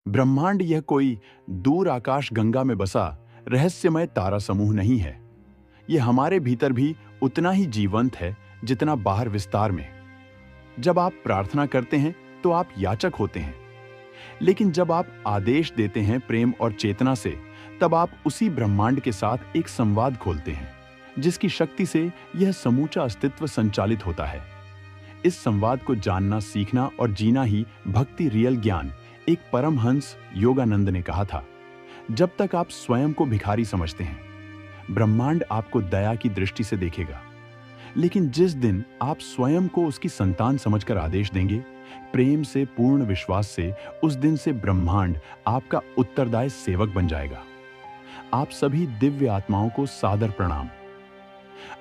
ब्रह्मांड यह कोई दूर आकाश गंगा में बसा रहस्यमय तारा समूह नहीं है। यह हमारे भीतर भी उतना ही जीवंत है जितना बाहर विस्तार में। जब आप प्रार्थना करते हैं तो आप याचक होते हैं, लेकिन जब आप आदेश देते हैं प्रेम और चेतना से, तब आप उसी ब्रह्मांड के साथ एक संवाद खोलते हैं जिसकी शक्ति से यह समूचा अस्तित्व संचालित होता है। इस संवाद को जानना, सीखना और जीना ही भक्ति रियल ज्ञान। एक परमहंस योगानंद ने कहा था, जब तक आप स्वयं को भिखारी समझते हैं, ब्रह्मांड आपको दया की दृष्टि से देखेगा। लेकिन जिस दिन आप स्वयं को उसकी संतान समझकर आदेश देंगे, प्रेम से, पूर्ण विश्वास से, उस दिन से ब्रह्मांड आपका उत्तरदायी सेवक बन जाएगा। आप सभी दिव्य आत्माओं को सादर प्रणाम।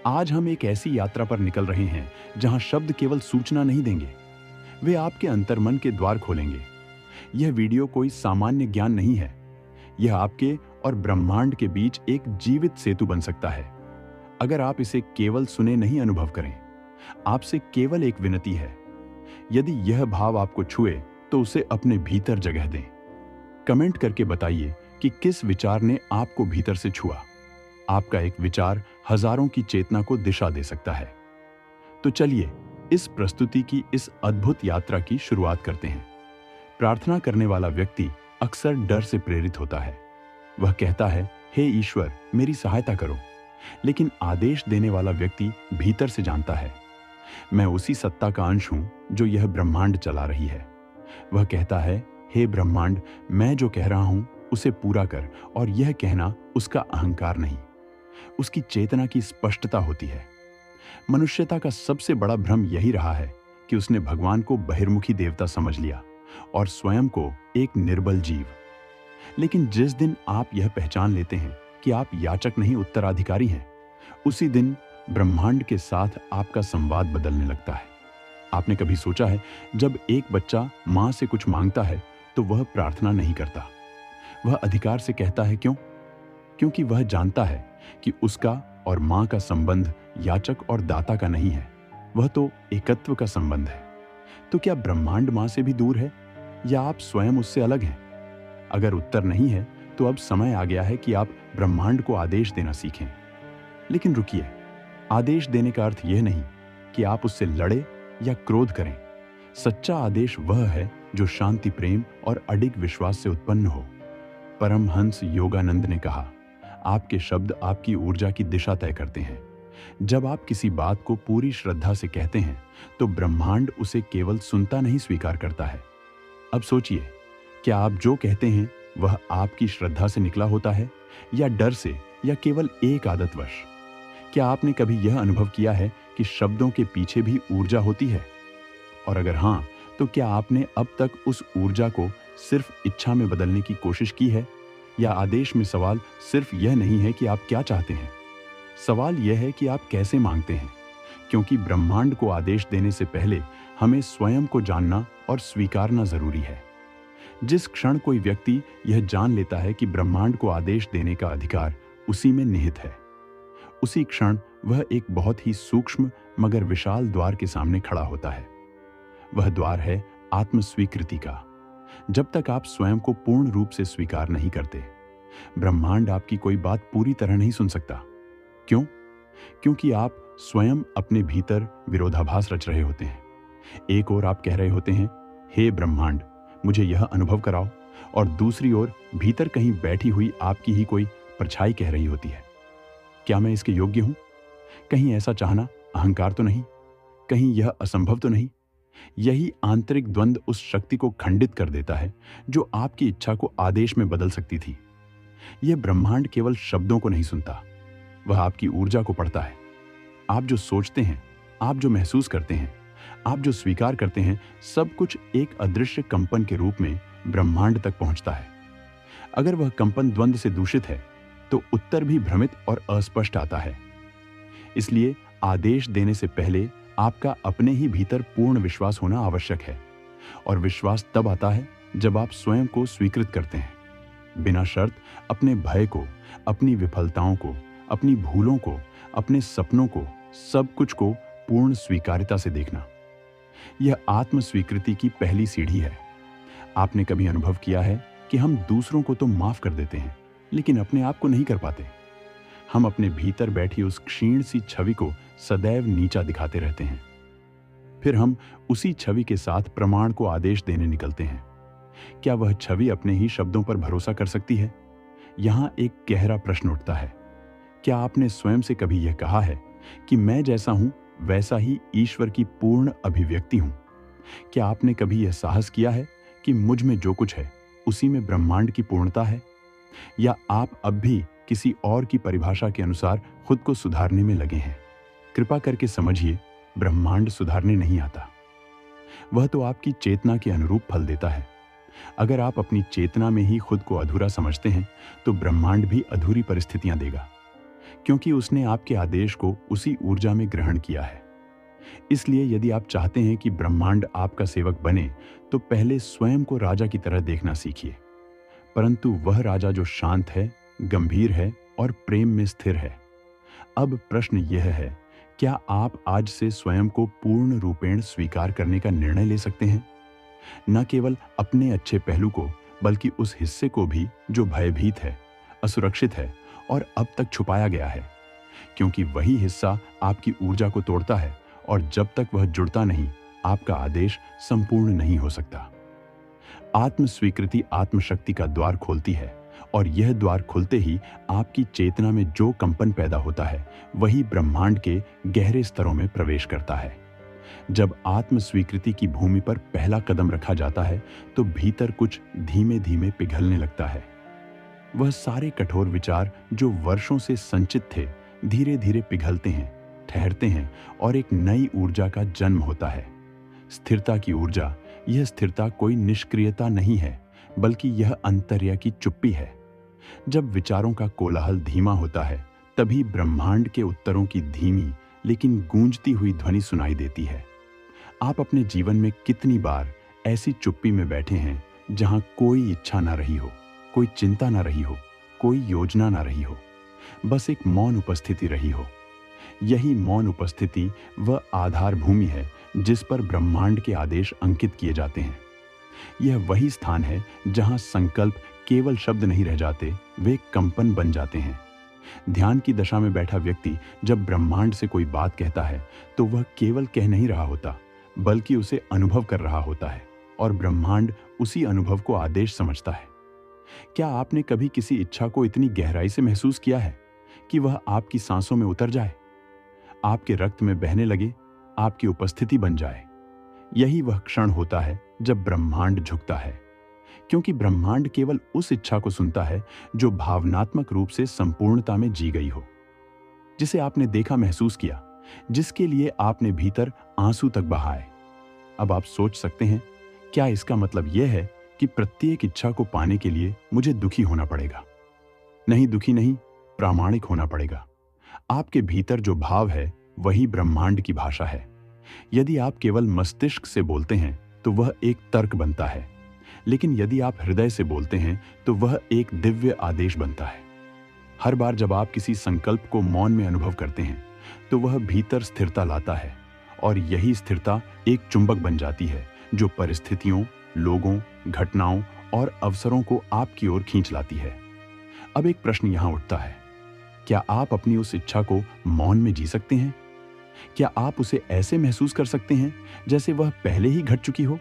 आज हम एक ऐसी यात्रा पर निकल रहे हैं जहां शब्द केवल सूचना नहीं देंगे, वे आपके अंतर्मन के द्वार खोलेंगे। यह वीडियो कोई सामान्य ज्ञान नहीं है, यह आपके और ब्रह्मांड के बीच एक जीवित सेतु बन सकता है। अगर आप इसे केवल सुने नहीं, अनुभव करें। आपसे केवल एक विनती है, यदि यह भाव आपको छुए तो उसे अपने भीतर जगह दें। कमेंट करके बताइए कि किस विचार ने आपको भीतर से छुआ। आपका एक विचार हजारों की चेतना को दिशा दे सकता है। तो चलिए इस प्रस्तुति की इस अद्भुत यात्रा की शुरुआत करते हैं। प्रार्थना करने वाला व्यक्ति अक्सर डर से प्रेरित होता है। वह कहता है, हे ईश्वर, मेरी सहायता करो। लेकिन आदेश देने वाला व्यक्ति भीतर से जानता है, मैं उसी सत्ता का अंश हूं जो यह ब्रह्मांड चला रही है। वह कहता है, हे ब्रह्मांड, मैं जो कह रहा हूं उसे पूरा कर। और यह कहना उसका अहंकार नहीं, उसकी चेतना की स्पष्टता होती है। मनुष्यता का सबसे बड़ा भ्रम यही रहा है कि उसने भगवान को बहिर्मुखी देवता समझ लिया और स्वयं को एक निर्बल जीव। लेकिन जिस दिन आप यह पहचान लेते हैं कि आप याचक नहीं, उत्तराधिकारी हैं, उसी दिन ब्रह्मांड के साथ आपका संवाद बदलने लगता है। आपने कभी सोचा है, जब एक बच्चा मां से कुछ मांगता है तो वह प्रार्थना नहीं करता, वह अधिकार से कहता है। क्यों? क्योंकि वह जानता है कि उसका और मां का संबंध याचक और दाता का नहीं है, वह तो एकत्व का संबंध है। तो क्या ब्रह्मांड मां से भी दूर है या आप स्वयं उससे अलग हैं? अगर उत्तर नहीं है तो अब समय आ गया है कि आप ब्रह्मांड को आदेश देना सीखें। लेकिन रुकिए, आदेश देने का अर्थ यह नहीं कि आप उससे लड़े या क्रोध करें। सच्चा आदेश वह है जो शांति, प्रेम और अडिग विश्वास से उत्पन्न हो। परमहंस योगानंद ने कहा, आपके शब्द आपकी ऊर्जा की दिशा तय करते हैं। जब आप किसी बात को पूरी श्रद्धा से कहते हैं तो ब्रह्मांड उसे केवल सुनता नहीं, स्वीकार करता है। अब सोचिए, क्या आप जो कहते हैं वह आपकी श्रद्धा से निकला होता है या डर से, या केवल एक आदतवश? क्या आपने कभी यह अनुभव किया है कि शब्दों के पीछे भी ऊर्जा होती है? और अगर हां, तो क्या आपने अब तक उस ऊर्जा को सिर्फ इच्छा में बदलने की कोशिश की है? या आदेश में सवाल सिर्फ यह नहीं है कि आप क्या चाहते हैं, सवाल यह है कि आप कैसे मांगते हैं। क्योंकि ब्रह्मांड को आदेश देने से पहले हमें स्वयं को जानना और स्वीकारना जरूरी है। जिस क्षण कोई व्यक्ति यह जान लेता है कि ब्रह्मांड को आदेश देने का अधिकार उसी में निहित है, उसी क्षण वह एक बहुत ही सूक्ष्म मगर विशाल द्वार के सामने खड़ा होता है। वह द्वार है आत्मस्वीकृति का। जब तक आप स्वयं को पूर्ण रूप से स्वीकार नहीं करते, ब्रह्मांड आपकी कोई बात पूरी तरह नहीं सुन सकता। क्यों? क्योंकि आप स्वयं अपने भीतर विरोधाभास रच रहे होते हैं। एक ओर आप कह रहे होते हैं, हे ब्रह्मांड, मुझे यह अनुभव कराओ, और दूसरी ओर भीतर कहीं बैठी हुई आपकी ही कोई परछाई कह रही होती है, क्या मैं इसके योग्य हूं? कहीं ऐसा चाहना अहंकार तो नहीं? कहीं यह असंभव तो नहीं? यही आंतरिक द्वंद्व उस शक्ति को खंडित कर देता है जो आपकी इच्छा को आदेश में बदल सकती थी। यह ब्रह्मांड केवल शब्दों को नहीं सुनता, वह आपकी ऊर्जा को पढ़ता है। आप जो सोचते हैं, आप जो महसूस करते हैं, आप जो स्वीकार करते हैं, सब कुछ एक अदृश्य कंपन के रूप में ब्रह्मांड तक पहुंचता है। अगर वह कंपन द्वंद्व से दूषित है तो उत्तर भी भ्रमित और अस्पष्ट आता है। इसलिए आदेश देने से पहले आपका अपने ही भीतर पूर्ण विश्वास होना आवश्यक है। और विश्वास तब आता है जब आप स्वयं को स्वीकृत करते हैं, बिना शर्त, अपने भय को, अपनी विफलताओं को, अपनी भूलों को, अपने सपनों को, सब कुछ को पूर्ण स्वीकार्यता से देखना। यह आत्म स्वीकृति की पहली सीढ़ी है। आपने कभी अनुभव किया है कि हम दूसरों को तो माफ कर देते हैं, लेकिन अपने आप को नहीं कर पाते। हम अपने भीतर बैठी उस क्षीण सी छवि को सदैव नीचा दिखाते रहते हैं। फिर हम उसी छवि के साथ प्रमाण को आदेश देने निकलते हैं। क्या वह छवि अपने ही शब्दों पर भरोसा कर सकती है? यहां एक गहरा प्रश्न उठता है। क्या आपने स्वयं से कभी यह कहा है कि मैं जैसा हूं वैसा ही ईश्वर की पूर्ण अभिव्यक्ति हूं? क्या आपने कभी यह साहस किया है कि मुझ में जो कुछ है उसी में ब्रह्मांड की पूर्णता है? या आप अब भी किसी और की परिभाषा के अनुसार खुद को सुधारने में लगे हैं? कृपा करके समझिए, ब्रह्मांड सुधारने नहीं आता। वह तो आपकी चेतना के अनुरूप फल देता है। अगर आप अपनी चेतना में ही खुद को अधूरा समझते हैं तो ब्रह्मांड भी अधूरी परिस्थितियां देगा, क्योंकि उसने आपके आदेश को उसी ऊर्जा में ग्रहण किया है। इसलिए यदि आप चाहते हैं कि ब्रह्मांड आपका सेवक बने तो पहले स्वयं को राजा की तरह देखना सीखिए, परंतु वह राजा जो शांत है, गंभीर है और प्रेम में स्थिर है। अब प्रश्न यह है, क्या आप आज से स्वयं को पूर्ण रूपेण स्वीकार करने का निर्णय ले सकते हैं? न केवल अपने अच्छे पहलू को, बल्कि उस हिस्से को भी जो भयभीत है, असुरक्षित है और अब तक छुपाया गया है, क्योंकि वही हिस्सा आपकी ऊर्जा को तोड़ता है और जब तक वह जुड़ता नहीं, आपका आदेश संपूर्ण नहीं हो सकता। आत्म स्वीकृति आत्मशक्ति का द्वार खोलती है और यह द्वार खुलते ही आपकी चेतना में जो कंपन पैदा होता है वही ब्रह्मांड के गहरे स्तरों में प्रवेश करता है। जब आत्म स्वीकृति की भूमि पर पहला कदम रखा जाता है तो भीतर कुछ धीमे धीमे पिघलने लगता है। वह सारे कठोर विचार जो वर्षों से संचित थे धीरे धीरे पिघलते हैं, ठहरते हैं और एक नई ऊर्जा का जन्म होता है। स्थिरता की ऊर्जा। यह स्थिरता कोई निष्क्रियता नहीं है, बल्कि यह अंतर्य की चुप्पी है। जब विचारों का कोलाहल धीमा होता है तभी ब्रह्मांड के उत्तरों की धीमी लेकिन गूंजती हुई ध्वनि सुनाई देती है। आप अपने जीवन में कितनी बार ऐसी चुप्पी में बैठे हैं जहां कोई इच्छा ना रही हो, कोई चिंता ना रही हो, कोई योजना ना रही हो, बस एक मौन उपस्थिति रही हो। यही मौन उपस्थिति वह आधार भूमि है जिस पर ब्रह्मांड के आदेश अंकित किए जाते हैं। यह वही स्थान है जहां संकल्प केवल शब्द नहीं रह जाते, वे कंपन बन जाते हैं। ध्यान की दशा में बैठा व्यक्ति जब ब्रह्मांड से कोई बात कहता है तो वह केवल कह नहीं रहा होता, बल्कि उसे अनुभव कर रहा होता है और ब्रह्मांड उसी अनुभव को आदेश समझता है। क्या आपने कभी किसी इच्छा को इतनी गहराई से महसूस किया है कि वह आपकी सांसों में उतर जाए, आपके रक्त में बहने लगे, आपकी उपस्थिति बन जाए? यही वह क्षण होता है जब ब्रह्मांड झुकता है, क्योंकि ब्रह्मांड केवल उस इच्छा को सुनता है जो भावनात्मक रूप से संपूर्णता में जी गई हो, जिसे आपने देखा, महसूस किया, जिसके लिए आपने भीतर आंसू तक बहाए। अब आप सोच सकते हैं, क्या इसका मतलब यह है कि प्रत्येक इच्छा को पाने के लिए मुझे दुखी होना पड़ेगा? नहीं, दुखी नहीं, प्रामाणिक होना पड़ेगा। आपके भीतर जो भाव है वही ब्रह्मांड की भाषा है। यदि आप केवल मस्तिष्क से बोलते हैं तो वह एक तर्क बनता है, लेकिन यदि आप हृदय से बोलते हैं तो वह एक दिव्य आदेश बनता है। हर बार जब आप किसी संकल्प को मौन में अनुभव करते हैं तो वह भीतर स्थिरता लाता है और यही स्थिरता एक चुंबक बन जाती है जो परिस्थितियों, लोगों, घटनाओं और अवसरों को आपकी ओर खींच लाती है। अब एक प्रश्न यहां उठता है, क्या आप अपनी उस इच्छा को मौन में जी सकते हैं? क्या आप उसे ऐसे महसूस कर सकते हैं जैसे वह पहले ही घट चुकी हो?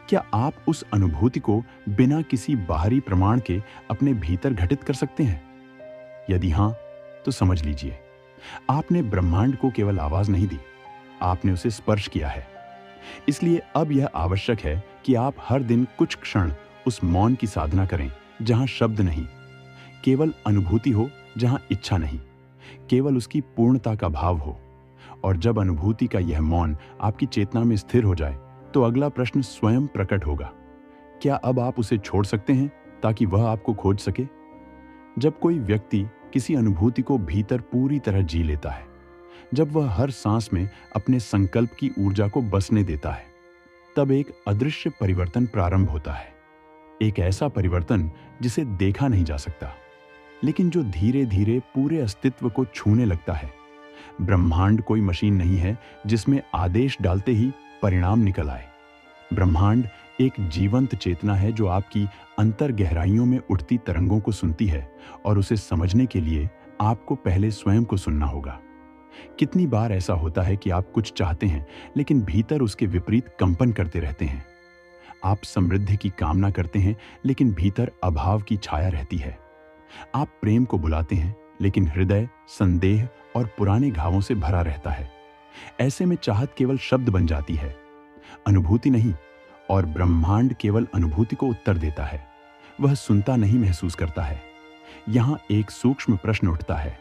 क्या आप उस अनुभूति को बिना किसी बाहरी प्रमाण के अपने भीतर घटित कर सकते हैं? यदि हां, तो समझ लीजिए, आपने ब्रह्मांड को केवल आवाज नहीं दी, आपने उसे स्पर्श किया है। इसलिए अब यह आवश्यक है कि आप हर दिन कुछ क्षण उस मौन की साधना करें जहां शब्द नहीं, केवल अनुभूति हो, जहां इच्छा नहीं, केवल उसकी पूर्णता का भाव हो। और जब अनुभूति का यह मौन आपकी चेतना में स्थिर हो जाए तो अगला प्रश्न स्वयं प्रकट होगा, क्या अब आप उसे छोड़ सकते हैं ताकि वह आपको खोज सके? जब कोई व्यक्ति किसी अनुभूति को भीतर पूरी तरह जी लेता है, जब वह हर सांस में अपने संकल्प की ऊर्जा को बसने देता है, तब एक अदृश्य परिवर्तन प्रारंभ होता है। एक ऐसा परिवर्तन जिसे देखा नहीं जा सकता, लेकिन जो धीरे धीरे पूरे अस्तित्व को छूने लगता है। ब्रह्मांड कोई मशीन नहीं है जिसमें आदेश डालते ही परिणाम निकल आए। ब्रह्मांड एक जीवंत चेतना है जो आपकी अंतर गहराइयों में उठती तरंगों को सुनती है, और उसे समझने के लिए आपको पहले स्वयं को सुनना होगा। कितनी बार ऐसा होता है कि आप कुछ चाहते हैं लेकिन भीतर उसके विपरीत कंपन करते रहते हैं। आप समृद्धि की कामना करते हैं लेकिन भीतर अभाव की छाया रहती है। आप प्रेम को बुलाते हैं लेकिन हृदय संदेह और पुराने घावों से भरा रहता है। ऐसे में चाहत केवल शब्द बन जाती है, अनुभूति नहीं, और ब्रह्मांड केवल अनुभूति को उत्तर देता है। वह सुनता नहीं, महसूस करता है। यहां एक सूक्ष्म प्रश्न उठता है,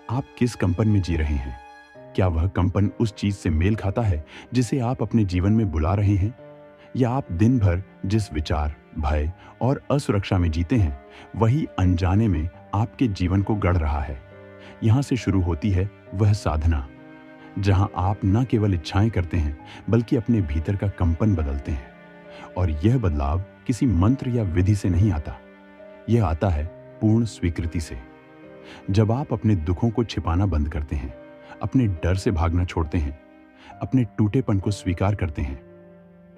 आप किस कंपन में जी रहे हैं? क्या वह कंपन उस चीज से मेल खाता है जिसे आप अपने जीवन में बुला रहे हैं, या आप दिन भर जिस विचार, भय और असुरक्षा में जीते हैं वही अनजाने में आपके जीवन को गढ़ रहा है? यहां से शुरू होती है वह साधना जहां आप न केवल इच्छाएं करते हैं बल्कि अपने भीतर का कंपन बदलते हैं। और यह बदलाव किसी मंत्र या विधि से नहीं आता, यह आता है पूर्ण स्वीकृति से। जब आप अपने दुखों को छिपाना बंद करते हैं, अपने डर से भागना छोड़ते हैं, अपने टूटेपन को स्वीकार करते हैं,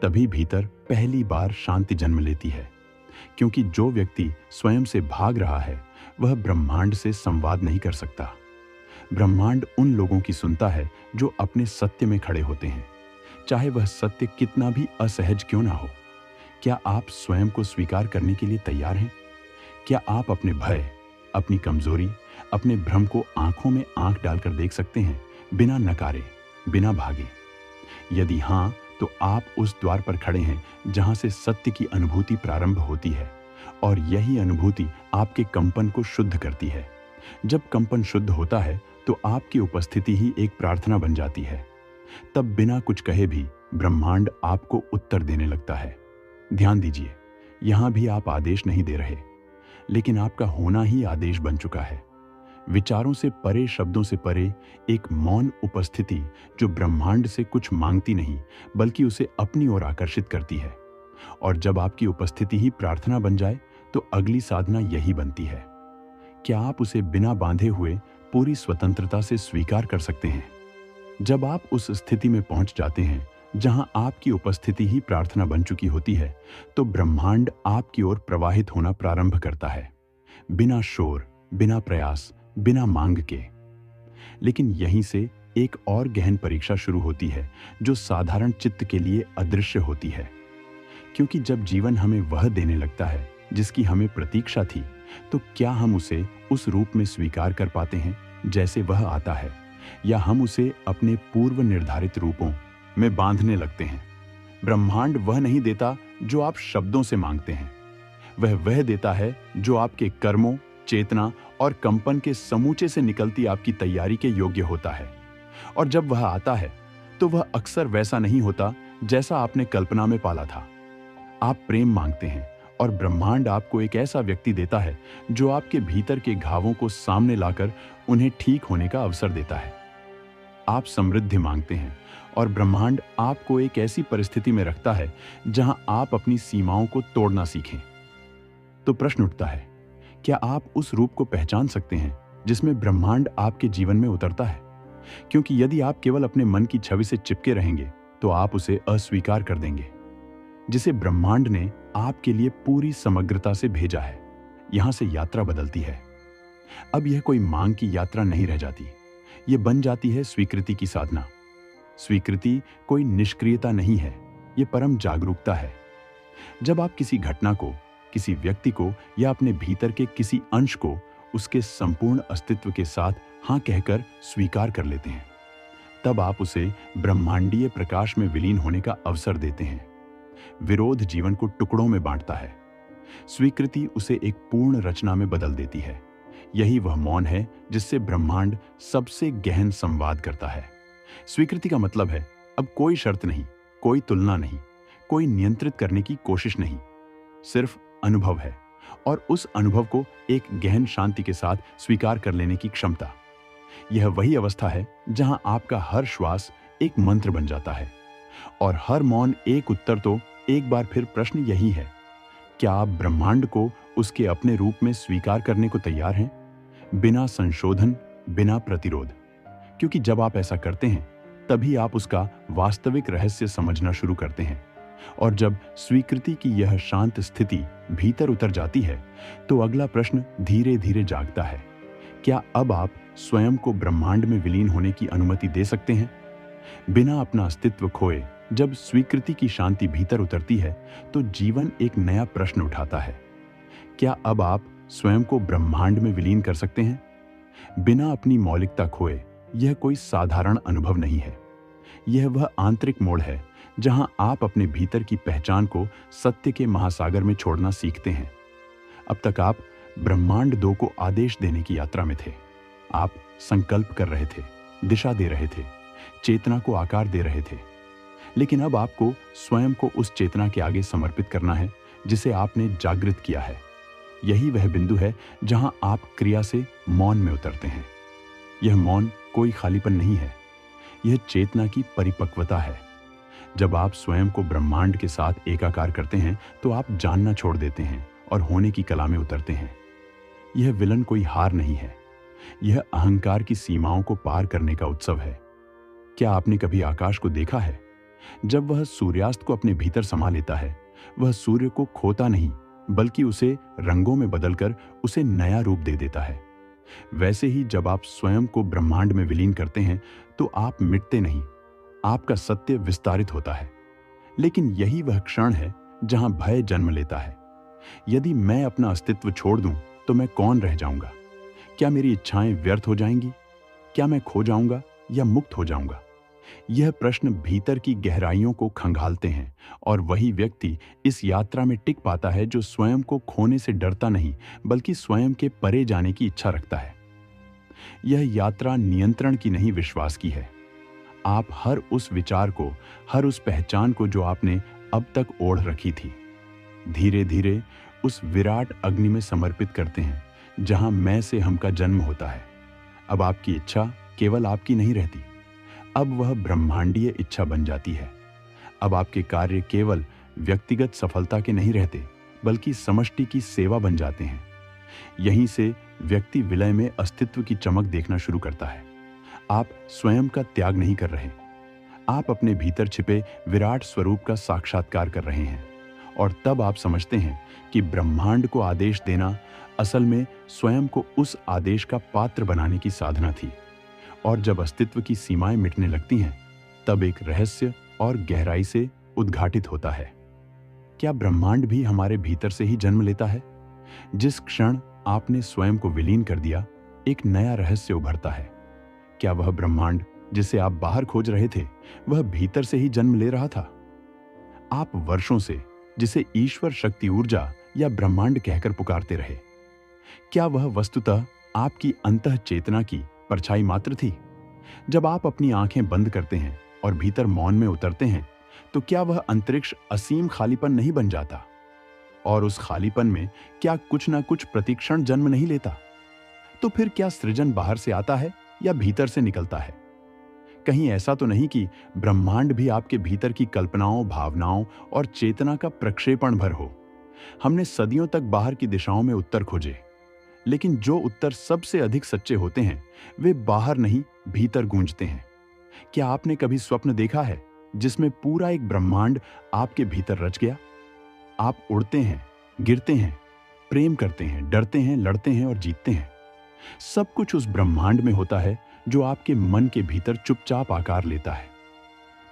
तभी भीतर पहली बार शांति जन्म लेती है। क्योंकि जो व्यक्ति स्वयं से भाग रहा है वह ब्रह्मांड से संवाद नहीं कर सकता। ब्रह्मांड उन लोगों की सुनता है जो अपने सत्य में खड़े होते हैं, चाहे वह सत्य कितना भी असहज क्यों ना हो। क्या आप स्वयं को स्वीकार करने के लिए तैयार हैं? क्या आप अपने भय, अपनी कमजोरी, अपने भ्रम को आंखों में आंख डालकर देख सकते हैं, बिना नकारे, बिना भागे? यदि हां, तो आप उस द्वार पर खड़े हैं जहां से सत्य की अनुभूति प्रारंभ होती है, और यही अनुभूति आपके कंपन को शुद्ध करती है। जब कंपन शुद्ध होता है तो आपकी उपस्थिति ही एक प्रार्थना बन जाती है। तब बिना कुछ कहे भी ब्रह्मांड आपको उत्तर देने लगता है। ध्यान दीजिए, यहां भी आप आदेश नहीं दे रहे, लेकिन आपका होना ही आदेश बन चुका है। विचारों से परे, शब्दों से परे एक मौन उपस्थिति जो ब्रह्मांड से कुछ मांगती नहीं बल्कि उसे अपनी ओर आकर्षित करती है। और जब आपकी उपस्थिति ही प्रार्थना बन जाए तो अगली साधना यही बनती है। क्या आप उसे बिना बांधे हुए पूरी स्वतंत्रता से स्वीकार कर सकते हैं? जब आप उस स्थिति में पहुंच जाते हैं जहां आपकी उपस्थिति ही प्रार्थना बन चुकी होती है, तो ब्रह्मांड आपकी ओर प्रवाहित होना प्रारंभ करता है, बिना शोर, बिना प्रयास, बिना मांग के। लेकिन यहीं से एक और गहन परीक्षा शुरू होती है जो साधारण चित्त के लिए अदृश्य होती है। क्योंकि जब जीवन हमें वह देने लगता है जिसकी हमें प्रतीक्षा थी, तो क्या हम उसे उस रूप में स्वीकार कर पाते हैं जैसे वह आता है, या हम उसे अपने पूर्व निर्धारित रूपों में बांधने लगते हैं? ब्रह्मांड वह नहीं देता जो आप शब्दों से मांगते हैं, वह देता है जो आपके कर्मों, चेतना और कंपन के समूचे से निकलती आपकी तैयारी के योग्य होता है। और जब वह आता है तो वह अक्सर वैसा नहीं होता जैसा आपने कल्पना में पाला था। आप प्रेम मांगते हैं और ब्रह्मांड आपको एक ऐसा व्यक्ति देता है जो आपके भीतर के घावों को सामने लाकर उन्हें ठीक होने का अवसर देता है। आप समृद्धि मांगते हैं और ब्रह्मांड आपको एक ऐसी परिस्थिति में रखता है जहां आप अपनी सीमाओं को तोड़ना सीखें। तो प्रश्न उठता है, क्या आप उस रूप को पहचान सकते हैं जिसमें ब्रह्मांड आपके जीवन में उतरता है? क्योंकि यदि आप केवल अपने मन की छवि से चिपके रहेंगे तो आप उसे अस्वीकार कर देंगे, जिसे ब्रह्मांड ने आपके लिए पूरी समग्रता से भेजा है। यहां से यात्रा बदलती है। अब यह कोई मांग की यात्रा नहीं रह जाती, यह बन जाती है स्वीकृति की साधना। स्वीकृति कोई निष्क्रियता नहीं है, यह परम जागरूकता है। जब आप किसी घटना को, किसी व्यक्ति को या अपने भीतर के किसी अंश को उसके संपूर्ण अस्तित्व के साथ हां कहकर स्वीकार कर लेते हैं, तब आप उसे ब्रह्मांडीय प्रकाश में विलीन होने का अवसर देते हैं। विरोध जीवन को टुकड़ों में बांटता है, स्वीकृति उसे एक पूर्ण रचना में बदल देती है। यही वह मौन है जिससे ब्रह्मांड सबसे गहन संवाद करता है। स्वीकृति का मतलब है अब कोई शर्त नहीं, कोई तुलना नहीं, कोई नियंत्रित करने की कोशिश नहीं, सिर्फ अनुभव है, और उस अनुभव को एक गहन शांति के साथ स्वीकार कर लेने की क्षमता। यह वही अवस्था है जहां आपका हर श्वास एक मंत्र बन जाता है और हर मौन एक उत्तर। तो एक बार फिर प्रश्न यही है, क्या आप ब्रह्मांड को उसके अपने रूप में स्वीकार करने को तैयार हैं, बिना संशोधन, बिना प्रतिरोध? क्योंकि जब आप ऐसा करते हैं तभी आप उसका वास्तविक रहस्य समझना शुरू करते हैं। और जब स्वीकृति की यह शांत स्थिति भीतर उतर जाती है तो अगला प्रश्न धीरे धीरे जागता है। क्या अब आप स्वयं को ब्रह्मांड में विलीन होने की अनुमति दे सकते हैं? बिना अपना अस्तित्व खोए जब स्वीकृति की शांति भीतर उतरती है तो जीवन एक नया प्रश्न उठाता है। क्या अब आप स्वयं को ब्रह्मांड में विलीन कर सकते हैं? बिना अपनी मौलिकता खोए यह कोई साधारण अनुभव नहीं है। यह वह आंतरिक मोड़ है जहां आप अपने भीतर की पहचान को सत्य के महासागर में छोड़ना सीखते हैं। अब तक आप ब्रह्मांड 2 को आदेश देने की यात्रा में थे। आप संकल्प कर रहे थे, दिशा दे रहे थे, चेतना को आकार दे रहे थे। लेकिन अब आपको स्वयं को उस चेतना के आगे समर्पित करना है जिसे आपने जागृत किया है। यही वह बिंदु है जहां आप क्रिया से मौन में उतरते हैं। यह मौन कोई खालीपन नहीं है, यह चेतना की परिपक्वता है। जब आप स्वयं को ब्रह्मांड के साथ एकाकार करते हैं तो आप जानना छोड़ देते हैं और होने की कला में उतरते हैं। यह विलन कोई हार नहीं है, यह अहंकार की सीमाओं को पार करने का उत्सव है। क्या आपने कभी आकाश को देखा है? जब वह सूर्यास्त को अपने भीतर समा लेता है, वह सूर्य को खोता नहीं बल्कि उसे रंगों में बदलकर उसे नया रूप दे देता है। वैसे ही जब आप स्वयं को ब्रह्मांड में विलीन करते हैं तो आप मिटते नहीं, आपका सत्य विस्तारित होता है। लेकिन यही वह क्षण है जहां भय जन्म लेता है। यदि मैं अपना अस्तित्व छोड़ दूं तो मैं कौन रह जाऊंगा? क्या मेरी इच्छाएं व्यर्थ हो जाएंगी? क्या मैं खो जाऊंगा या मुक्त हो जाऊंगा? यह प्रश्न भीतर की गहराइयों को खंगालते हैं और वही व्यक्ति इस यात्रा में टिक पाता है जो स्वयं को खोने से डरता नहीं बल्कि स्वयं के परे जाने की इच्छा रखता है। यह यात्रा नियंत्रण की नहीं, विश्वास की है। आप हर उस विचार को, हर उस पहचान को जो आपने अब तक ओढ़ रखी थी, धीरे धीरे उस विराट अग्नि में समर्पित करते हैं जहां मैं से हम का जन्म होता है। अब आपकी इच्छा केवल आपकी नहीं रहती, अब वह ब्रह्मांडीय इच्छा बन जाती है। अब आपके कार्य केवल व्यक्तिगत सफलता के नहीं रहते बल्कि समष्टि की सेवा बन जाते हैं। यहीं से व्यक्ति विलय में अस्तित्व की चमक देखना शुरू करता है। आप स्वयं का त्याग नहीं कर रहे, आप अपने भीतर छिपे विराट स्वरूप का साक्षात्कार कर रहे हैं। और तब आप समझते हैं कि ब्रह्मांड को आदेश देना असल में स्वयं को उस आदेश का पात्र बनाने की साधना थी। और जब अस्तित्व की सीमाएं मिटने लगती हैं तब एक रहस्य और गहराई से उद्घाटित होता है। क्या ब्रह्मांड भी हमारे भीतर से ही जन्म लेता है? जिस क्षण आपने स्वयं को विलीन कर दिया, एक नया रहस्य उभरता है। क्या वह ब्रह्मांड जिसे आप बाहर खोज रहे थे वह भीतर से ही जन्म ले रहा था? आप वर्षों से जिसे ईश्वर शक्ति ऊर्जा या ब्रह्मांड कहकर पुकारते रहे, क्या वह वस्तुतः आपकी अंतः चेतना की परछाई मात्र थी? जब आप अपनी आंखें बंद करते हैं और भीतर मौन में उतरते हैं तो क्या वह अंतरिक्ष असीम खालीपन नहीं बन जाता? और उस खालीपन में क्या कुछ ना कुछ प्रतिक्षण जन्म नहीं लेता? तो फिर क्या सृजन बाहर से आता है या भीतर से निकलता है? कहीं ऐसा तो नहीं कि ब्रह्मांड भी आपके भीतर की कल्पनाओं, भावनाओं और चेतना का प्रक्षेपण भर हो? हमने सदियों तक बाहर की दिशाओं में उत्तर खोजे, लेकिन जो उत्तर सबसे अधिक सच्चे होते हैं वे बाहर नहीं, भीतर गूंजते हैं। क्या आपने कभी स्वप्न देखा है जिसमें पूरा एक ब्रह्मांड आपके भीतर रच गया? आप उड़ते हैं, गिरते हैं, प्रेम करते हैं, डरते हैं, लड़ते हैं और जीतते हैं। सब कुछ उस ब्रह्मांड में होता है जो आपके मन के भीतर चुपचाप आकार लेता है।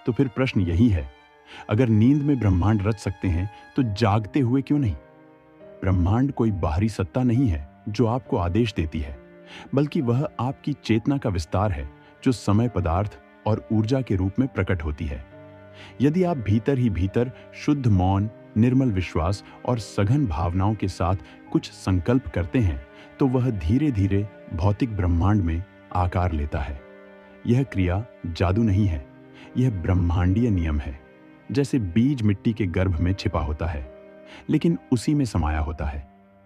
तो फिर प्रश्न यही है, अगर नींद में ब्रह्मांड रच सकते हैं तो जागते हुए क्यों नहीं? ब्रह्मांड कोई बाहरी सत्ता नहीं है जो आपको आदेश देती है, बल्कि वह आपकी चेतना का विस्तार है जो समय, पदार्थ और ऊर्जा के रूप में प्रकट होती है। यदि आप भीतर ही भीतर शुद्ध मौन, निर्मल विश्वास और सघन भावनाओं के साथ कुछ संकल्प करते हैं तो वह धीरे धीरे भौतिक ब्रह्मांड में आकार लेता है। यह क्रिया जादू नहीं है, यह ब्रह्मांडीय नियम है। जैसे बीज मिट्टी के गर्भ में छिपा होता है लेकिन उसी में समाया होता है,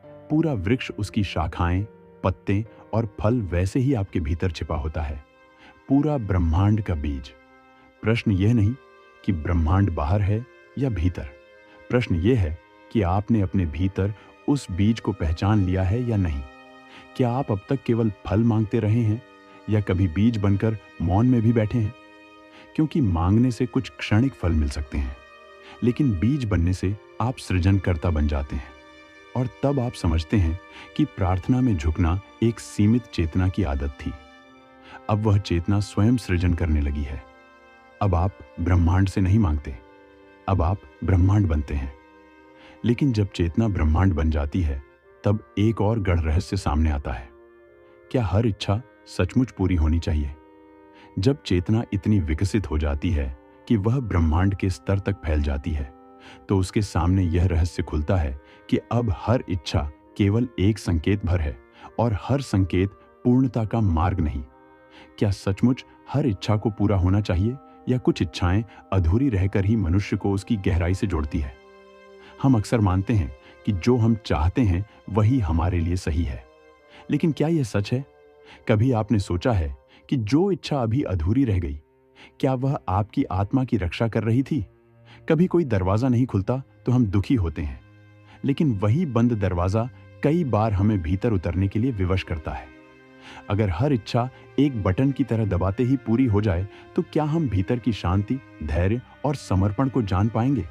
पूरा वृक्ष, उसकी शाखाएं, पत्ते और फल वैसे ही आपके भीतर छिपा होता है, पूरा ब्रह्मांड का बीज। प्रश्न यह नहीं कि ब्रह्मांड बाहर है या भीतर, प्रश्न यह है कि आपने अपने भीतर उस बीज को पहचान लिया है या नहीं। क्या आप अब तक केवल फल मांगते रहे हैं या कभी बीज बनकर मौन में भी बैठे हैं? क्योंकि मांगने से कुछ क्षणिक फल मिल सकते हैं, लेकिन बीज बनने से आप सृजनकर्ता बन जाते हैं और तब आप समझते हैं कि प्रार्थना में झुकना एक सीमित चेतना की आदत थी। अब वह चेतना स्वयं सृजन करने लगी है। अब आप ब्रह्मांड से नहीं मांगते, अब आप ब्रह्मांड बनते हैं। लेकिन जब चेतना ब्रह्मांड बन जाती है तब एक और गढ़ रहस्य सामने आता है। क्या हर इच्छा सचमुच पूरी होनी चाहिए? जब चेतना इतनी विकसित हो जाती है कि वह ब्रह्मांड के स्तर तक फैल जाती है तो उसके सामने यह रहस्य खुलता है कि अब हर इच्छा केवल एक संकेत भर है और हर संकेत पूर्णता का मार्ग नहीं। क्या सचमुच हर इच्छा को पूरा होना चाहिए या कुछ इच्छाएं अधूरी रहकर ही मनुष्य को उसकी गहराई से जोड़ती है? हम अक्सर मानते हैं कि जो हम चाहते हैं वही हमारे लिए सही है, लेकिन क्या यह सच है? कभी आपने सोचा है कि जो इच्छा अभी अधूरी रह गई, क्या वह आपकी आत्मा की रक्षा कर रही थी? कभी कोई दरवाजा नहीं खुलता तो हम दुखी होते हैं, लेकिन वही बंद दरवाजा कई बार हमें भीतर उतरने के लिए विवश करता है। अगर हर इच्छा एक बटन की तरह दबाते ही पूरी हो जाए तो क्या हम भीतर की शांति, धैर्य और समर्पण को जान पाएंगे?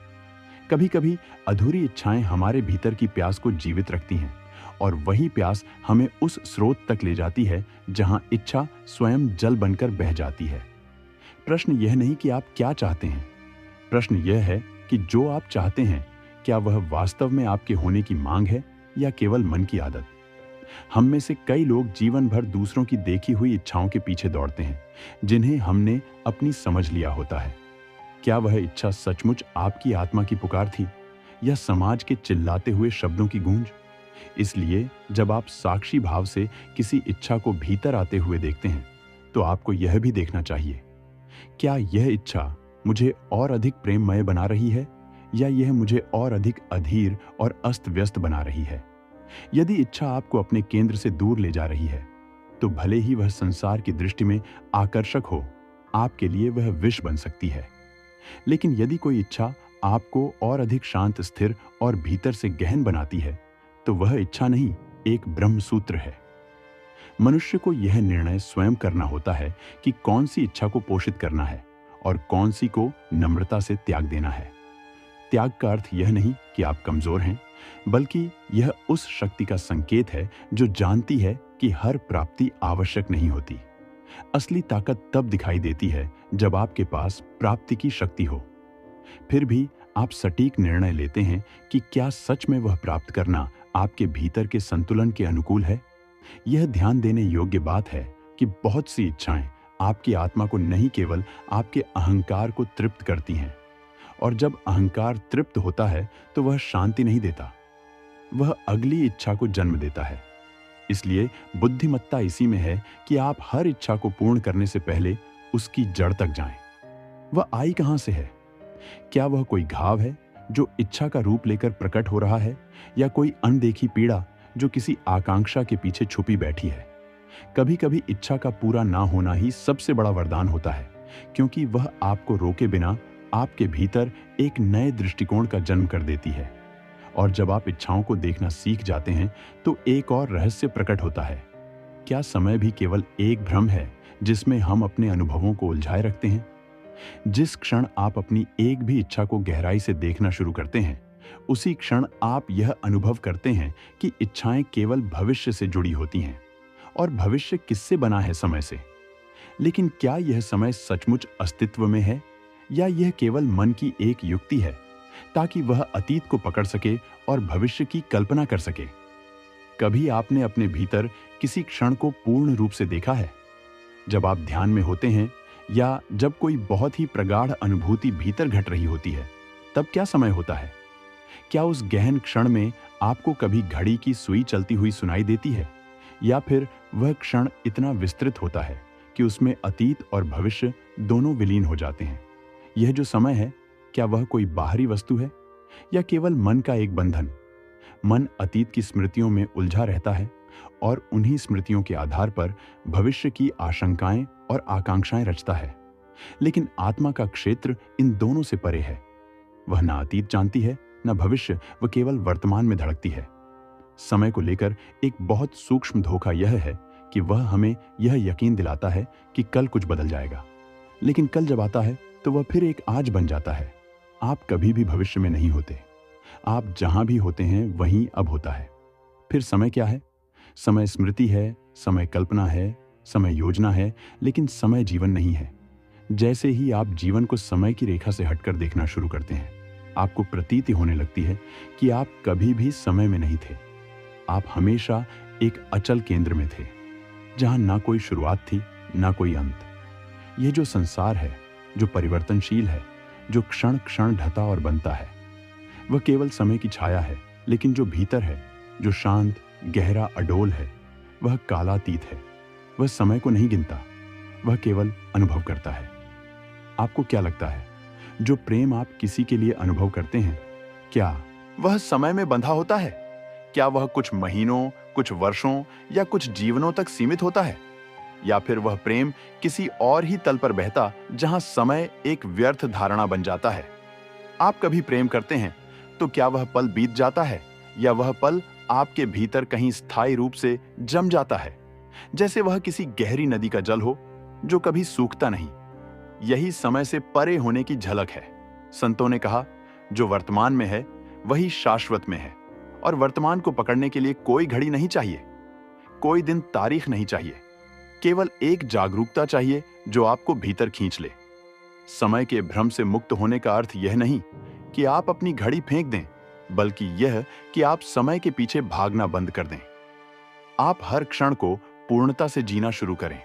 कभी कभी अधूरी इच्छाएं हमारे भीतर की प्यास को जीवित रखती हैं और वही प्यास हमें उस स्रोत तक ले जाती है जहां इच्छा स्वयं जल बनकर बह जाती है। प्रश्न यह नहीं कि आप क्या चाहते हैं, प्रश्न यह है कि जो आप चाहते हैं क्या वह वास्तव में आपके होने की मांग है या केवल मन की आदत? हम में से कई लोग जीवन भर दूसरों की देखी हुई इच्छाओं के पीछे दौड़ते हैं जिन्हें हमने अपनी समझ लिया होता है। क्या वह इच्छा सचमुच आपकी आत्मा की पुकार थी या समाज के चिल्लाते हुए शब्दों की गूंज? इसलिए जब आप साक्षी भाव से किसी इच्छा को भीतर आते हुए देखते हैं तो आपको यह भी देखना चाहिए, क्या यह इच्छा मुझे और अधिक प्रेममय बना रही है या यह मुझे और अधिक अधीर और अस्त व्यस्त बना रही है? यदि इच्छा आपको अपने केंद्र से दूर ले जा रही है तो भले ही वह संसार की दृष्टि में आकर्षक हो, आपके लिए वह विष बन सकती है। लेकिन यदि कोई इच्छा आपको और अधिक शांत, स्थिर और भीतर से गहन बनाती है तो वह इच्छा नहीं, एक ब्रह्म सूत्र है। मनुष्य को यह निर्णय स्वयं करना होता है कि कौन सी इच्छा को पोषित करना है और कौन सी को नम्रता से त्याग देना है। त्याग का अर्थ यह नहीं कि आप कमजोर हैं, बल्कि यह उस शक्ति का संकेत है जो जानती है कि हर प्राप्ति आवश्यक नहीं होती। असली ताकत तब दिखाई देती है जब आपके पास प्राप्ति की शक्ति हो, फिर भी आप सटीक निर्णय लेते हैं कि क्या सच में वह प्राप्त करना आपके भीतर के संतुलन के अनुकूल है। यह ध्यान देने योग्य बात है कि बहुत सी इच्छाएं आपकी आत्मा को नहीं, केवल आपके अहंकार को तृप्त करती हैं, और जब अहंकार तृप्त होता है तो वह शांति नहीं देता, वह अगली इच्छा को जन्म देता है। इसलिए बुद्धिमत्ता इसी में है कि आप हर इच्छा को पूर्ण करने से पहले उसकी जड़ तक जाएं। वह आई कहां से है? क्या वह कोई घाव है जो इच्छा का रूप लेकर प्रकट हो रहा है, या कोई अनदेखी पीड़ा जो किसी आकांक्षा के पीछे छुपी बैठी है? कभी कभी इच्छा का पूरा ना होना ही सबसे बड़ा वरदान होता है, क्योंकि वह आपको रोके बिना आपके भीतर एक नए दृष्टिकोण का जन्म कर देती है। और जब आप इच्छाओं को देखना सीख जाते हैं तो एक और रहस्य प्रकट होता है। क्या समय भी केवल एक भ्रम है जिसमें हम अपने अनुभवों को उलझाए रखते हैं? जिस क्षण आप अपनी एक भी इच्छा को गहराई से देखना शुरू करते हैं, उसी क्षण आप यह अनुभव करते हैं कि इच्छाएं केवल भविष्य से जुड़ी होती हैं, और भविष्य किससे बना है? समय से। लेकिन क्या यह समय सचमुच अस्तित्व में है, या यह केवल मन की एक युक्ति है ताकि वह अतीत को पकड़ सके और भविष्य की कल्पना कर सके? कभी आपने अपने भीतर किसी क्षण को पूर्ण रूप से देखा है? जब आप ध्यान में होते हैं या जब कोई बहुत ही प्रगाढ़ अनुभूति भीतर घट रही होती है, तब क्या समय होता है? क्या उस गहन क्षण में आपको कभी घड़ी की सुई चलती हुई सुनाई देती है, या फिर वह क्षण इतना विस्तृत होता है कि उसमें अतीत और भविष्य दोनों विलीन हो जाते हैं? यह जो समय है, क्या वह कोई बाहरी वस्तु है या केवल मन का एक बंधन? मन अतीत की स्मृतियों में उलझा रहता है और उन्हीं स्मृतियों के आधार पर भविष्य की आशंकाएं और आकांक्षाएं रचता है। लेकिन आत्मा का क्षेत्र इन दोनों से परे है। वह ना अतीत जानती है, न भविष्य, वह केवल वर्तमान में धड़कती है। समय को लेकर एक बहुत सूक्ष्म धोखा यह है कि वह हमें यह यकीन दिलाता है कि कल कुछ बदल जाएगा, लेकिन कल जब आता है तो वह फिर एक आज बन जाता है। आप कभी भी भविष्य में नहीं होते। आप जहां भी होते हैं वहीं अब होता है। फिर समय क्या है? समय स्मृति है, समय कल्पना है, समय योजना है, लेकिन समय जीवन नहीं है। जैसे ही आप जीवन को समय की रेखा से हटकर देखना शुरू करते हैं, आपको प्रतीति होने लगती है कि आप कभी भी समय में नहीं थे। आप हमेशा एक अचल केंद्र में थे, जहां ना कोई शुरुआत थी, ना कोई अंत। यह जो संसार है, जो परिवर्तनशील है, जो क्षण क्षण ढता और बनता है, वह केवल समय की छाया है, लेकिन जो भीतर है, जो शांत, गहरा, अडोल है, वह कालातीत है। वह समय को नहीं गिनता, वह केवल अनुभव करता है। आपको क्या लगता है, जो प्रेम आप किसी के लिए अनुभव करते हैं, क्या वह समय में बंधा होता है? क्या वह कुछ महीनों, कुछ वर्षों या कुछ जीवनों तक सीमित होता है? या फिर वह प्रेम किसी और ही तल पर बहता, जहां समय एक व्यर्थ धारणा बन जाता है? आप कभी प्रेम करते हैं तो क्या वह पल बीत जाता है, या वह पल आपके भीतर कहीं स्थायी रूप से जम जाता है, जैसे वह किसी गहरी नदी का जल हो जो कभी सूखता नहीं? यही समय से परे होने की झलक है। संतों ने कहा, जो वर्तमान में है वही शाश्वत में है, और वर्तमान को पकड़ने के लिए कोई घड़ी नहीं चाहिए, कोई दिन तारीख नहीं चाहिए, केवल एक जागरूकता चाहिए जो आपको भीतर खींच ले। समय के भ्रम से मुक्त होने का अर्थ यह नहीं कि आप अपनी घड़ी फेंक दें, बल्कि यह कि आप समय के पीछे भागना बंद कर दें। आप हर क्षण को पूर्णता से जीना शुरू करें।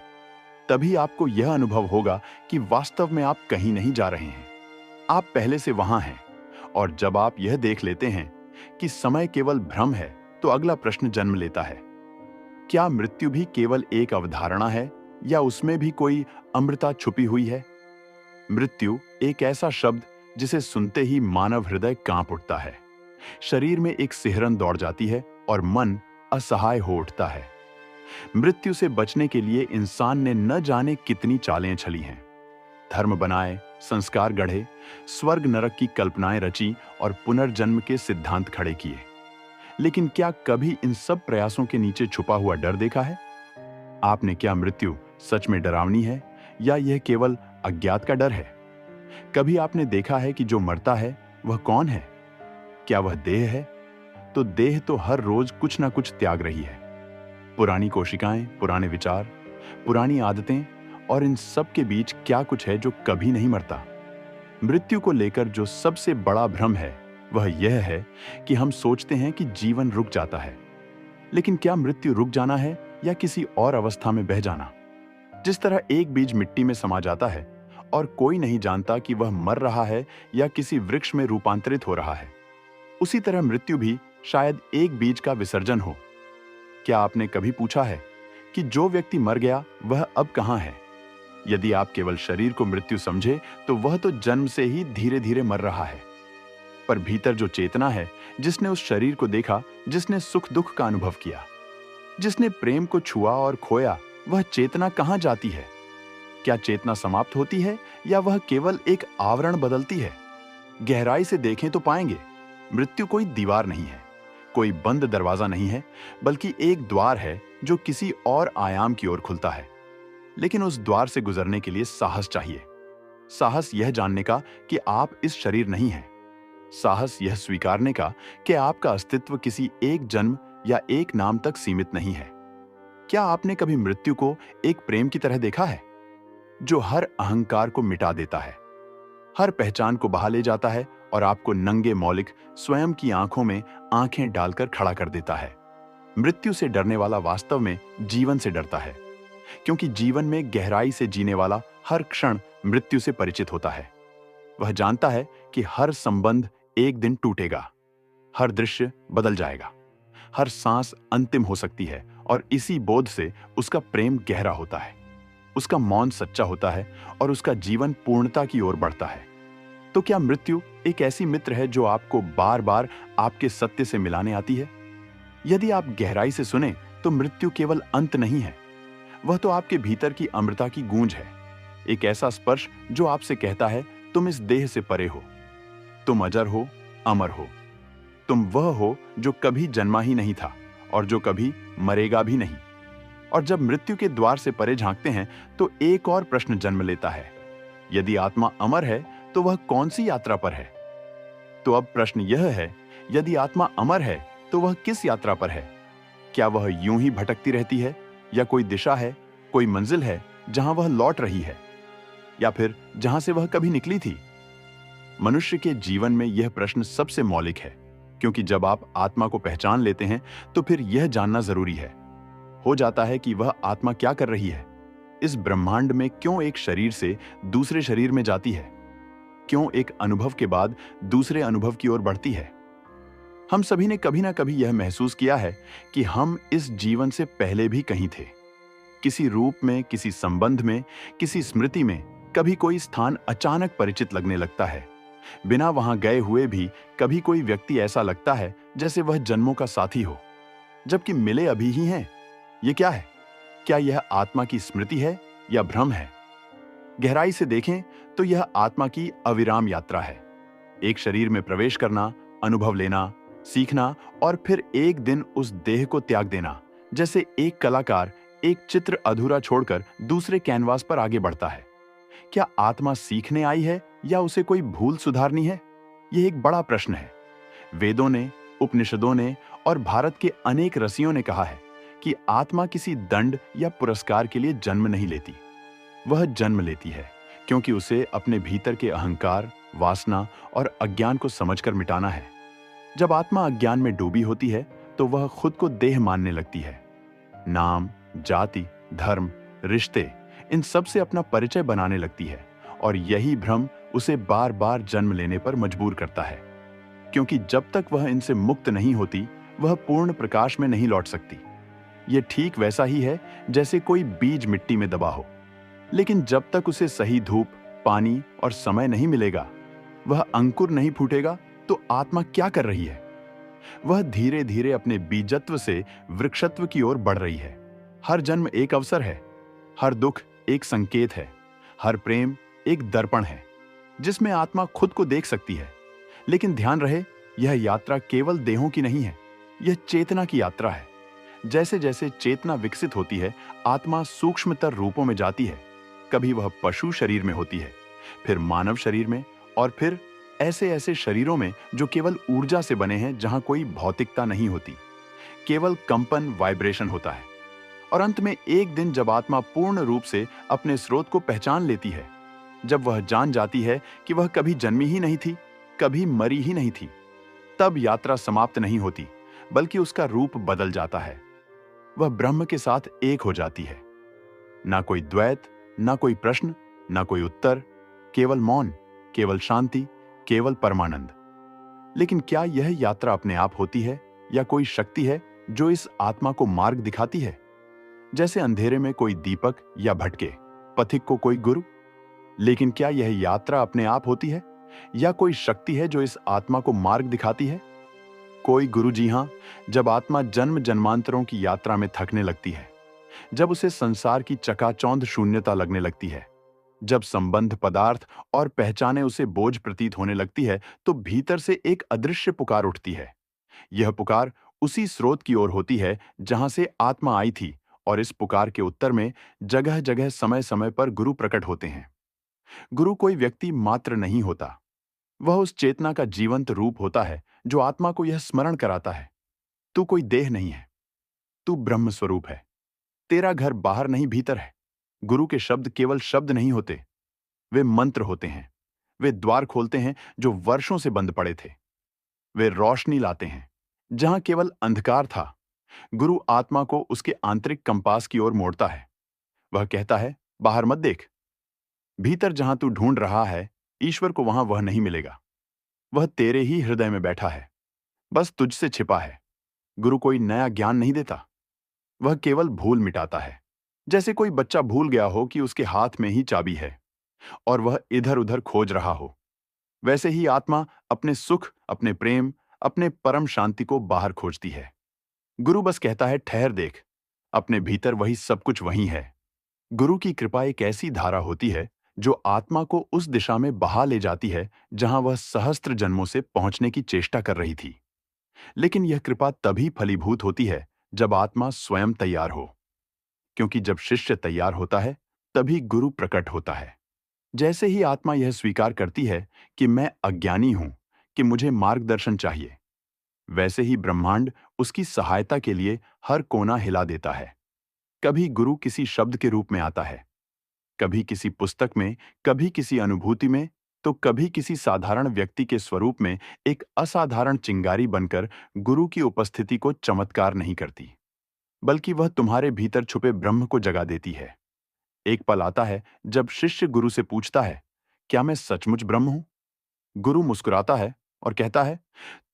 तभी आपको यह अनुभव होगा कि वास्तव में आप कहीं नहीं जा रहे हैं, आप पहले से वहां हैं। और जब आप यह देख लेते हैं कि समय केवल भ्रम है, तो अगला प्रश्न जन्म लेता है, क्या मृत्यु भी केवल एक अवधारणा है, या उसमें भी कोई अमृता छुपी हुई है? मृत्यु एक ऐसा शब्द जिसे सुनते ही मानव हृदय कांप उठता है, शरीर में एक सिहरन दौड़ जाती है और मन असहाय हो उठता है। मृत्यु से बचने के लिए इंसान ने न जाने कितनी चालें छली हैं। धर्म बनाए, संस्कार गढ़े, स्वर्ग नरक की कल्पनाएं रची और पुनर्जन्म के सिद्धांत खड़े किए। लेकिन क्या कभी इन सब प्रयासों के नीचे छुपा हुआ डर देखा है? आपने क्या मृत्यु सच में डरावनी है, या यह केवल अज्ञात का डर है? कभी आपने देखा है कि जो मरता है वह कौन है? क्या वह देह है? तो देह तो हर रोज कुछ ना कुछ त्याग रही है। पुरानी कोशिकाएं, पुराने विचार, पुरानी आदतें, और इन सब के बीच क्या कुछ है जो कभी नहीं मरता। मृत्यु को लेकर जो सबसे बड़ा भ्रम है वह यह है कि हम सोचते हैं कि जीवन रुक जाता है। लेकिन क्या मृत्यु रुक जाना है, या किसी और अवस्था में बह जाना? जिस तरह एक बीज मिट्टी में समा जाता है और कोई नहीं जानता कि वह मर रहा है या किसी वृक्ष में रूपांतरित हो रहा है, उसी तरह मृत्यु भी शायद एक बीज का विसर्जन हो। क्या आपने कभी पूछा है कि जो व्यक्ति मर गया वह अब कहां है? यदि आप केवल शरीर को मृत्यु समझे, तो वह तो जन्म से ही धीरे धीरे मर रहा है। पर भीतर जो चेतना है, जिसने उस शरीर को देखा, जिसने सुख दुख का अनुभव किया, जिसने प्रेम को छुआ और खोया, वह चेतना कहां जाती है? क्या चेतना समाप्त होती है, या वह केवल एक आवरण बदलती है? गहराई से देखें तो पाएंगे, मृत्यु कोई दीवार नहीं है, कोई बंद दरवाजा नहीं है, बल्कि एक द्वार है जो किसी और आयाम की ओर खुलता है। लेकिन उस द्वार से गुजरने के लिए साहस चाहिए। साहस यह जानने का कि आप इस शरीर नहीं हैं। साहस यह स्वीकारने का कि आपका अस्तित्व किसी एक जन्म या एक नाम तक सीमित नहीं है। क्या आपने कभी मृत्यु को एक प्रेम की तरह देखा है, जो हर अहंकार को मिटा देता है, हर पहचान को बहा ले जाता है और आपको नंगे मौलिक स्वयं की आंखों में आंखें डालकर खड़ा कर देता है? मृत्यु से डरने वाला वास्तव में जीवन से डरता है, क्योंकि जीवन में गहराई से जीने वाला हर क्षण मृत्यु से परिचित होता है। वह जानता है कि हर संबंध एक दिन टूटेगा, हर दृश्य बदल जाएगा, हर सांस अंतिम हो सकती है, और इसी बोध से उसका प्रेम गहरा होता है, उसका मौन सच्चा होता है, और उसका जीवन पूर्णता की ओर बढ़ता है। तो क्या मृत्यु एक ऐसी मित्र है जो आपको बार बार आपके सत्य से मिलाने आती है? यदि आप गहराई से सुने तो मृत्यु केवल अंत नहीं है, वह तो आपके भीतर की अमृता की गूंज है। एक ऐसा स्पर्श जो आपसे कहता है, तुम इस देह से परे हो, तुम अजर हो, अमर हो, तुम वह हो जो कभी जन्मा ही नहीं था और जो कभी मरेगा भी नहीं। और जब मृत्यु के द्वार से परे झांकते हैं तो एक और प्रश्न जन्म लेता है, यदि आत्मा अमर है तो वह कौन सी यात्रा पर है? तो अब प्रश्न यह है, यदि आत्मा अमर है तो वह किस यात्रा पर है? क्या वह यूं ही भटकती रहती है, या कोई दिशा है, कोई मंजिल है जहां वह लौट रही है, या फिर जहां से वह कभी निकली थी? मनुष्य के जीवन में यह प्रश्न सबसे मौलिक है, क्योंकि जब आप आत्मा को पहचान लेते हैं तो फिर यह जानना जरूरी है हो जाता है कि वह आत्मा क्या कर रही है, इस ब्रह्मांड में क्यों एक शरीर से दूसरे शरीर में जाती है, क्यों एक अनुभव के बाद दूसरे अनुभव की ओर बढ़ती है। हम सभी ने कभी ना कभी यह महसूस किया है कि हम इस जीवन से पहले भी कहीं थे, किसी रूप में, किसी संबंध में, किसी स्मृति में। कभी कोई स्थान अचानक परिचित लगने लगता है, बिना वहां गए हुए भी। कभी कोई व्यक्ति ऐसा लगता है जैसे वह जन्मों का साथी हो, जबकि मिले अभी ही हैं। ये क्या है? क्या यह आत्मा की स्मृति है या भ्रम है? गहराई से देखें तो यह आत्मा की अविराम यात्रा है। एक शरीर में प्रवेश करना, अनुभव लेना, सीखना और फिर एक दिन उस देह को त्याग देना। जैसे एक कलाकार एक चित्र अधूरा छोड़कर दूसरे कैनवास पर आगे बढ़ता है। क्या आत्मा सीखने आई है या उसे कोई भूल सुधारनी है? यह एक बड़ा प्रश्न है। वेदों ने, उपनिषदों ने और भारत के अनेक ऋषियों ने कहा है कि आत्मा किसी दंड या पुरस्कार के लिए जन्म नहीं लेती। वह जन्म लेती है क्योंकि उसे अपने भीतर के अहंकार, वासना और अज्ञान को समझकर मिटाना है। जब आत्मा अज्ञान में डूबी होती है तो वह खुद को देह मानने लगती है। नाम, जाति, धर्म, रिश्ते, इन सब से अपना परिचय बनाने लगती है, और यही भ्रम उसे बार बार जन्म लेने पर मजबूर करता है। क्योंकि जब तक वह इनसे मुक्त नहीं होती, वह पूर्ण प्रकाश में नहीं लौट सकती। यह ठीक वैसा ही है जैसे कोई बीज मिट्टी में दबा हो, लेकिन जब तक उसे सही धूप, पानी और समय नहीं मिलेगा, वह अंकुर नहीं फूटेगा। तो आत्मा क्या कर रही है? वह धीरे धीरे अपने बीजत्व से वृक्षत्व की ओर बढ़ रही है। हर जन्म एक अवसर है, हर दुख एक संकेत है, हर प्रेम एक दर्पण है जिसमें आत्मा खुद को देख सकती है। लेकिन ध्यान रहे, यह यात्रा केवल देहों की नहीं है, यह चेतना की यात्रा है। जैसे जैसे चेतना विकसित होती है, आत्मा सूक्ष्मतर रूपों में जाती है। कभी वह पशु शरीर में होती है, फिर मानव शरीर में, और फिर ऐसे ऐसे शरीरों में जो केवल ऊर्जा से बने हैं, जहां कोई भौतिकता नहीं होती, केवल कंपन, वाइब्रेशन होता है। और अंत में एक दिन जब आत्मा पूर्ण रूप से अपने स्रोत को पहचान लेती है, जब वह जान जाती है कि वह कभी जन्मी ही नहीं थी, कभी मरी ही नहीं थी, तब यात्रा समाप्त नहीं होती, बल्कि उसका रूप बदल जाता है। वह ब्रह्म के साथ एक हो जाती है। ना कोई द्वैत, ना कोई प्रश्न, ना कोई उत्तर, केवल मौन, केवल शांति, केवल परमानंद। लेकिन क्या यह यात्रा अपने आप होती है, या कोई शक्ति है जो इस आत्मा को मार्ग दिखाती है? जैसे अंधेरे में कोई दीपक या भटके पथिक को कोई गुरु। लेकिन क्या यह यात्रा अपने आप होती है, या कोई शक्ति है जो इस आत्मा को मार्ग दिखाती है? कोई गुरु, जी हां। जब आत्मा जन्म जन्मांतरों की यात्रा में थकने लगती है, जब उसे संसार की चकाचौंध शून्यता लगने लगती है, जब संबंध, पदार्थ और पहचाने उसे बोझ प्रतीत होने लगती है, तो भीतर से एक अदृश्य पुकार उठती है। यह पुकार उसी स्रोत की ओर होती है जहां से आत्मा आई थी, और इस पुकार के उत्तर में जगह जगह समय समय पर गुरु प्रकट होते हैं। गुरु कोई व्यक्ति मात्र नहीं होता, वह उस चेतना का जीवंत रूप होता है जो आत्मा को यह स्मरण कराता है, तू कोई देह नहीं है, तू ब्रह्म स्वरूप है। तेरा घर बाहर नहीं, भीतर है। गुरु के शब्द केवल शब्द नहीं होते, वे मंत्र होते हैं। वे द्वार खोलते हैं जो वर्षों से बंद पड़े थे। वे रोशनी लाते हैं जहां केवल अंधकार था। गुरु आत्मा को उसके आंतरिक कंपास की ओर मोड़ता है। वह कहता है, बाहर मत देख, भीतर जहां तू ढूंढ रहा है, ईश्वर को वहां वह नहीं मिलेगा। वह तेरे ही हृदय में बैठा है, बस तुझसे छिपा है। गुरु कोई नया ज्ञान नहीं देता, वह केवल भूल मिटाता है। जैसे कोई बच्चा भूल गया हो कि उसके हाथ में ही चाबी है और वह इधर उधर खोज रहा हो, वैसे ही आत्मा अपने सुख, अपने प्रेम, अपने परम शांति को बाहर खोजती है। गुरु बस कहता है, ठहर देख, अपने भीतर वही सब कुछ वहीं है। गुरु की कृपा एक ऐसी धारा होती है जो आत्मा को उस दिशा में बहा ले जाती है जहां वह सहस्त्र जन्मों से पहुंचने की चेष्टा कर रही थी। लेकिन यह कृपा तभी फलीभूत होती है जब आत्मा स्वयं तैयार हो, क्योंकि जब शिष्य तैयार होता है तभी गुरु प्रकट होता है। जैसे ही आत्मा यह स्वीकार करती है कि मैं अज्ञानी हूं, कि मुझे मार्गदर्शन चाहिए, वैसे ही ब्रह्मांड उसकी सहायता के लिए हर कोना हिला देता है। कभी गुरु किसी शब्द के रूप में आता है, कभी किसी पुस्तक में, कभी किसी अनुभूति में, तो कभी किसी साधारण व्यक्ति के स्वरूप में। एक असाधारण चिंगारी बनकर गुरु की उपस्थिति को चमत्कार नहीं करती, बल्कि वह तुम्हारे भीतर छुपे ब्रह्म को जगा देती है। एक पल आता है जब शिष्य गुरु से पूछता है, क्या मैं सचमुच ब्रह्म हूं? गुरु मुस्कुराता है और कहता है,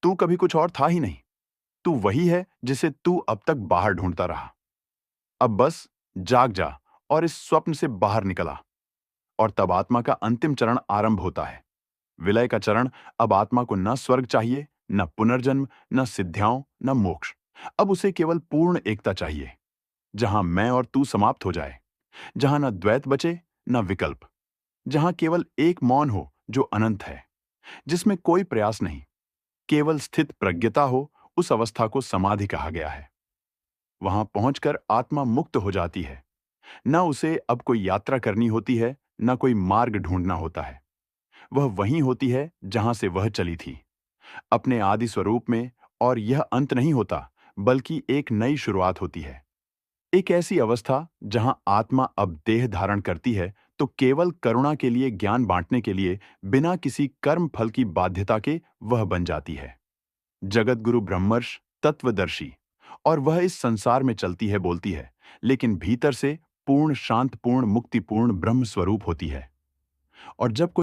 तू कभी कुछ और था ही नहीं। तू वही है जिसे तू अब तक बाहर ढूंढता रहा। अब बस जाग जा और इस स्वप्न से बाहर निकला। और तब आत्मा का अंतिम चरण आरंभ होता है। विलय का चरण। अब आत्मा को न स्वर्ग चाहिए, न पुनर्जन्म, न सिद्धियाओं, न मोक्ष। अब उसे केवल पूर्ण एकता चाहिए, जहां मैं और तू समाप्त हो जाए, जहां न द्वैत बचे न विकल्प, जहां केवल एक मौन हो जो अनंत है, जिसमें कोई प्रयास नहीं, केवल स्थित प्रज्ञता हो। उस अवस्था को समाधि कहा गया है। वहां पहुंचकर आत्मा मुक्त हो जाती है। न उसे अब कोई यात्रा करनी होती है, न कोई मार्ग ढूंढना होता है। वह वहीं होती है जहां से वह चली थी, अपने आदि स्वरूप में। और यह अंत नहीं होता, बल्कि एक नई शुरुआत होती है। एक ऐसी अवस्था जहां आत्मा अब देह धारण करती है तो केवल करुणा के लिए, ज्ञान बांटने के लिए, बिना किसी कर्म फल की बाध्यता के वह बन जाती है। जगत गुरु ब्रह्मर्ष तत्वदर्शी। और वह इस संसार में चलती है, बोलती है, लेकिन भीतर से पूर्ण शांत, पूर्ण मुक्तिपूर्ण ब्रह्म स्वरूप होती है। और जब कोई